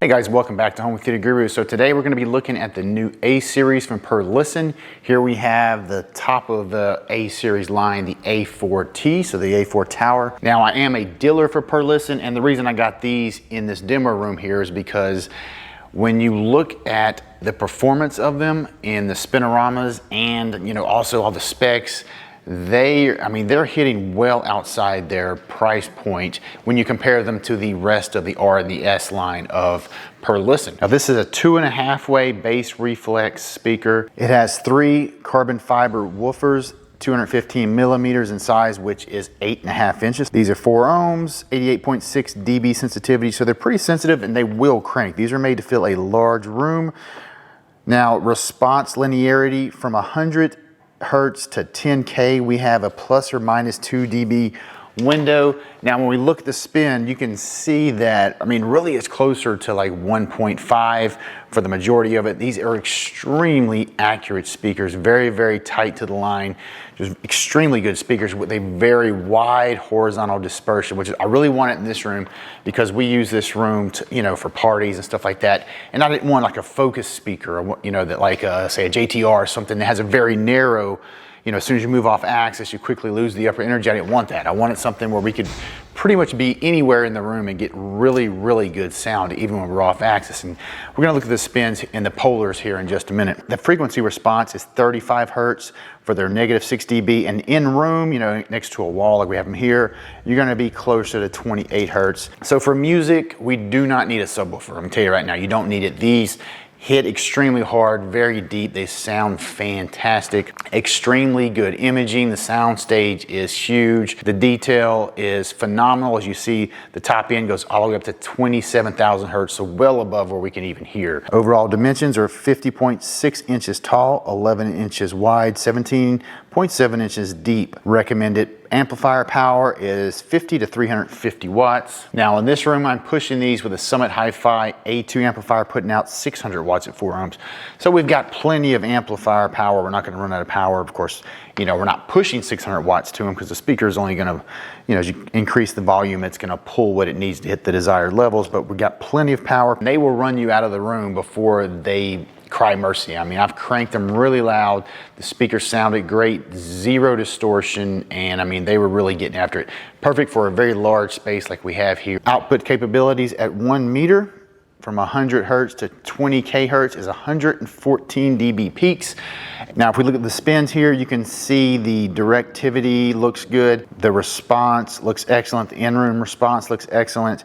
Hey guys, welcome back to Home Theater Guru. So today we're going to be looking at the new A series from Perlisten. Here we have the top of the A series line, the A4T, so the A4 tower. Now I am a dealer for Perlisten, and the reason I got these in this demo room here is because when you look at the performance of them in the spinoramas and also all the specs, they're hitting well outside their price point when you compare them to the rest of the R and the S line of Perlisten. Now this is a 2.5-way bass reflex speaker. It has 3 carbon fiber woofers, 215 millimeters in size, which is 8.5 inches. These are 4 ohms, 88.6 dB sensitivity, so they're pretty sensitive and they will crank. These are made to fill a large room. Now response linearity from 100 hertz to 10K, we have a plus or minus 2 dB window. Now when we look at the spin, you can see that, really it's closer to like 1.5 for the majority of it. These are extremely accurate speakers, very, very tight to the line, just extremely good speakers with a very wide horizontal dispersion, which I really want it in this room because we use this room to, for parties and stuff like that. And I didn't want like a focus speaker, that like say a JTR or something that has a very narrow, as soon as you move off axis, you quickly lose the upper energy. I didn't want that. I wanted something where we could pretty much be anywhere in the room and get really, really good sound, even when we're off axis. And we're gonna look at the spins and the polars here in just a minute. The frequency response is 35 hertz for their -6 dB. And in room, next to a wall like we have them here, you're gonna be closer to 28 hertz. So for music, we do not need a subwoofer. I'm gonna tell you right now, you don't need it. These hit extremely hard, very deep. They sound fantastic. Extremely good imaging. The Soundstage is huge. The detail is phenomenal. As you see, the top end goes all the way up to 27,000 hertz, so well above where we can even hear. Overall dimensions are 50.6 inches tall, 11 inches wide, 17.7 inches deep. Recommended amplifier power is 50 to 350 watts. Now in this room, I'm pushing these with a Summit Hi-Fi A2 amplifier, putting out 600 watts at 4 ohms. So we've got plenty of amplifier power. We're not gonna run out of power. Of course, we're not pushing 600 watts to them because the speaker is only gonna, as you increase the volume, it's gonna pull what it needs to hit the desired levels, but we've got plenty of power. They will run you out of the room before they cry mercy. I've cranked them really loud. The speakers sounded great, 0 distortion, and they were really getting after it. Perfect for a very large space like we have here. Output capabilities at 1 meter from 100 hertz to 20K hertz is 114 dB peaks. Now, if we look at the spins here, you can see the directivity looks good. The response looks excellent. The in-room response looks excellent.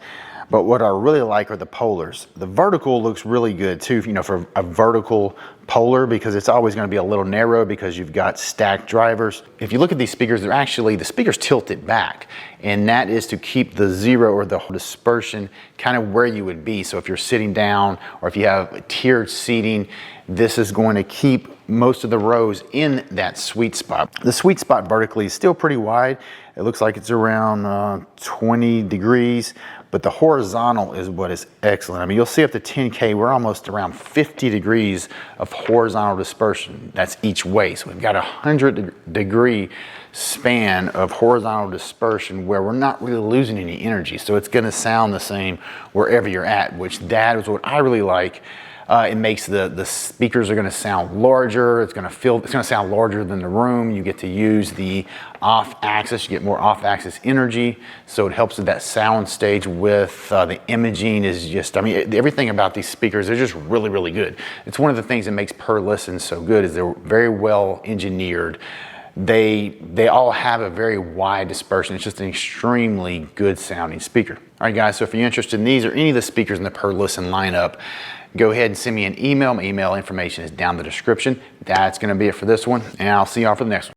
But what I really like are the polars. The vertical looks really good too, for a vertical polar, because it's always going to be a little narrow because you've got stacked drivers. If you look at these speakers, the speakers tilted back, and that is to keep the zero or the dispersion kind of where you would be. So if you're sitting down or if you have tiered seating, this is going to keep most of the rows in that sweet spot. The sweet spot vertically is still pretty wide. It looks like it's around 20 degrees, but the horizontal is what is excellent. You'll see up to 10K, we're almost around 50 degrees of horizontal dispersion. That's each way. So we've got a 100-degree span of horizontal dispersion where we're not really losing any energy. So it's gonna sound the same wherever you're at, which that is what I really like. It makes the speakers are going to sound larger. It's going to sound larger than the room. You get to use the off axis. You get more off axis energy. So it helps with that sound stage with the imaging is just, everything about these speakers, they're just really, really good. It's one of the things that makes Perlisten so good is they're very well engineered. They all have a very wide dispersion. It's just an extremely good sounding speaker. All right, guys, so if you're interested in these or any of the speakers in the Perlisten lineup, go ahead and send me an email. My email information is down in the description. That's going to be it for this one, and I'll see y'all for the next one.